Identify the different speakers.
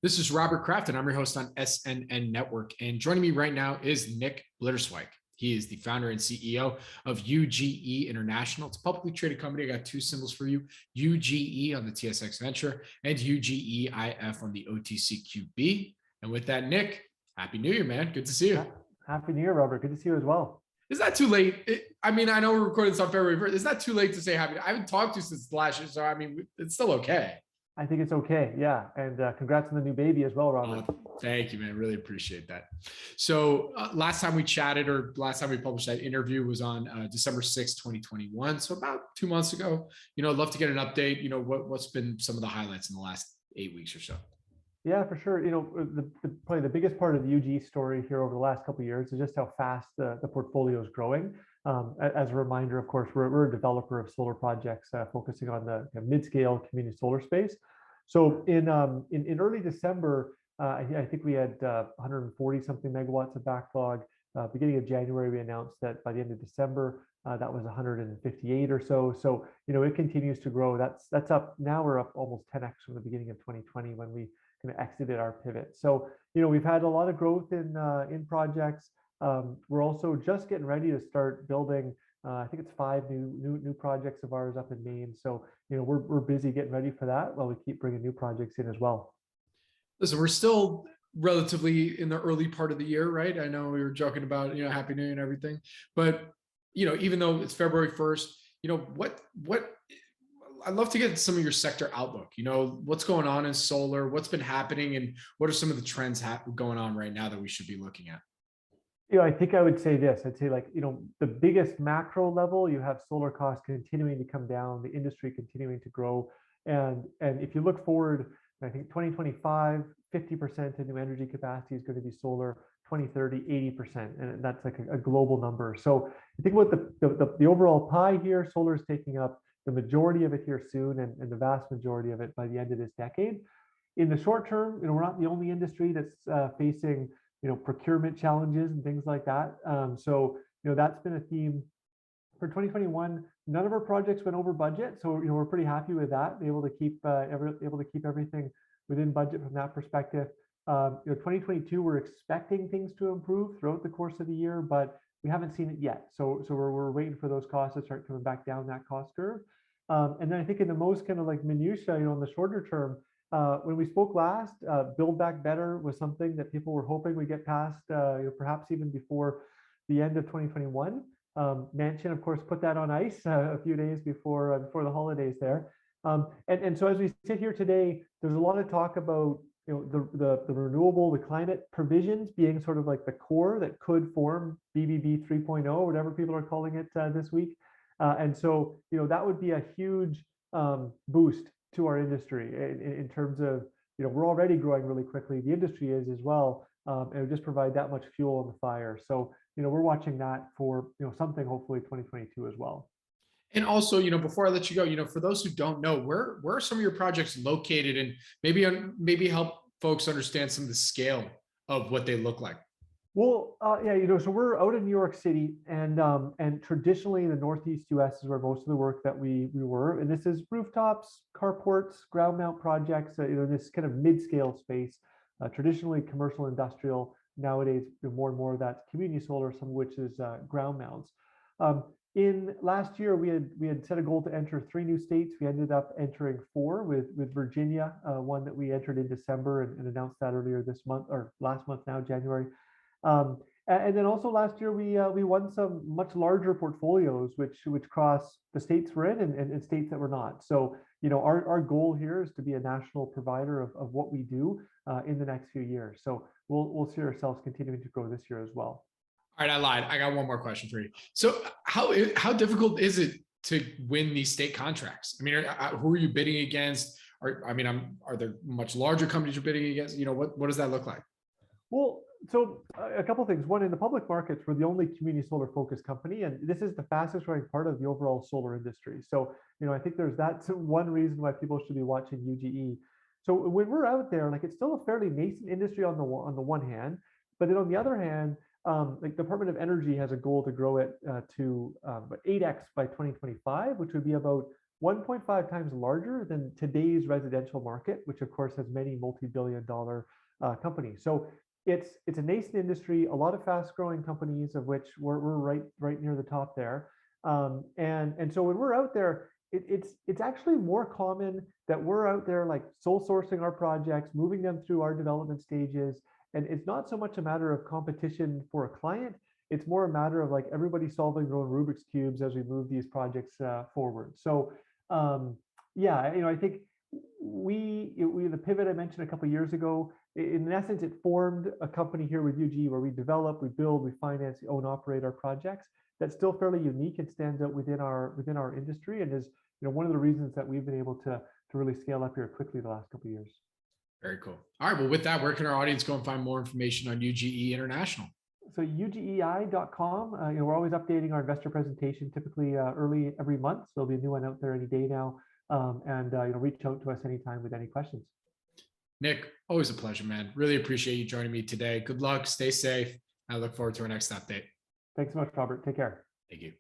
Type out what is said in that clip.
Speaker 1: This is Robert Kraft, and I'm your host on SNN Network. And joining me right now is Nick Blitterswyk. He is the founder and CEO of UGE International. It's a publicly traded company. I got two symbols for you: UGE on the TSX Venture and UGEIF on the OTCQB. And with that, Nick, Happy New Year, man. Good to see you.
Speaker 2: Happy New Year, Robert. Good to see you as well.
Speaker 1: Is that too late? I know we're recording this on February 1st. Is that too late to say happy? I haven't talked to you since last year, so it's still okay.
Speaker 2: I think it's okay. Yeah. And congrats on the new baby as well, Robert.
Speaker 1: Thank you, man. Really appreciate that. So last time we chatted, or last time we published that interview, was on December 6th, 2021. So about 2 months ago. I'd love to get an update. What's been some of the highlights in the last 8 weeks or so?
Speaker 2: Yeah, for sure. Probably the biggest part of the UGE story here over the last couple of years is just how fast the portfolio is growing. As a reminder, of course, we're a developer of solar projects focusing on the mid-scale community solar space. So in early December, I think we had 140 something megawatts of backlog. Beginning of January, we announced that by the end of December, that was 158 or so. So it continues to grow. That's up. Now we're up almost 10x from the beginning of 2020 when we kind of exited our pivot. So we've had a lot of growth in projects. We're also just getting ready to start building. I think it's 5 new projects of ours up in Maine. So we're busy getting ready for that while we keep bringing new projects in as well.
Speaker 1: Listen, we're still relatively in the early part of the year, right? I know we were joking about Happy New Year and everything, but even though it's February 1st, what I'd love to get some of your sector outlook. What's going on in solar, what's been happening, and what are some of the trends going on right now that we should be looking at?
Speaker 2: I think I would say this. I'd say the biggest macro level, you have solar costs continuing to come down, the industry continuing to grow. And if you look forward, I think 2025, 50% of new energy capacity is going to be solar, 2030, 80%. And that's like a global number. So I think about the overall pie here, solar is taking up the majority of it here soon, and the vast majority of it by the end of this decade. In the short term, we're not the only industry that's facing procurement challenges and things like that. So that's been a theme for 2021. None of our projects went over budget, so we're pretty happy with that. Able to keep everything within budget from that perspective. 2022, we're expecting things to improve throughout the course of the year, but we haven't seen it yet. So we're waiting for those costs to start coming back down that cost curve. And then I think in the most kind of like minutia, in the shorter term, when we spoke last, Build Back Better was something that people were hoping we get past, perhaps even before the end of 2021. Manchin, of course, put that on ice a few days before the holidays there. And so as we sit here today, there's a lot of talk about the renewable, the climate provisions being sort of like the core that could form BBB 3.0, whatever people are calling it this week. And so that would be a huge boost to our industry in terms of we're already growing really quickly. The industry is as well, and it would just provide that much fuel on the fire. So we're watching that for something hopefully 2022 as well.
Speaker 1: And also, before I let you go, for those who don't know, where are some of your projects located, and maybe help folks understand some of the scale of what they look like?
Speaker 2: Well, yeah, so we're out in New York City, and traditionally the Northeast US is where most of the work that we were, and this is rooftops, carports, ground mount projects, this kind of mid-scale space, traditionally commercial, industrial. Nowadays, more and more of that's community solar, some of which is ground mounts. In last year, we had set a goal to enter 3 new states. We ended up entering 4 with Virginia, one that we entered in December and announced that earlier this month, or last month now, January. And then also last year, we won some much larger portfolios, which cross the states we're in and states that we're not. So, our goal here is to be a national provider of what we do in the next few years. So we'll see ourselves continuing to grow this year as well.
Speaker 1: All right, I lied. I got one more question for you. So how difficult is it to win these state contracts? Who are you bidding against? Are there much larger companies you're bidding against? What does that look like?
Speaker 2: Well, so a couple of things. One, in the public markets, we're the only community solar focused company, and this is the fastest growing part of the overall solar industry. So, I think that's one reason why people should be watching UGE. So when we're out there, it's still a fairly nascent industry on the one hand, but then on the other hand, like Department of Energy has a goal to grow it to 8x by 2025, which would be about 1.5 times larger than today's residential market, which of course has many multi-billion-dollar companies. So it's a nascent industry, a lot of fast-growing companies, of which we're right near the top there. And so when we're out there, it's actually more common that we're out there like sole sourcing our projects, moving them through our development stages. And it's not so much a matter of competition for a client. It's more a matter of like everybody solving their own Rubik's cubes as we move these projects forward. So yeah, I think we the pivot I mentioned a couple of years ago, in essence, it formed a company here with UGE where we develop, we build, we finance, we own, operate our projects. That's still fairly unique and stands out within our industry, and is one of the reasons that we've been able to really scale up here quickly the last couple of years.
Speaker 1: Very cool. All right. Well, with that, where can our audience go and find more information on UGE International?
Speaker 2: So UGEI.com. We're always updating our investor presentation, typically early every month. So there'll be a new one out there any day now. And reach out to us anytime with any questions.
Speaker 1: Nick, always a pleasure, man. Really appreciate you joining me today. Good luck. Stay safe. I look forward to our next update.
Speaker 2: Thanks so much, Robert. Take care.
Speaker 1: Thank you.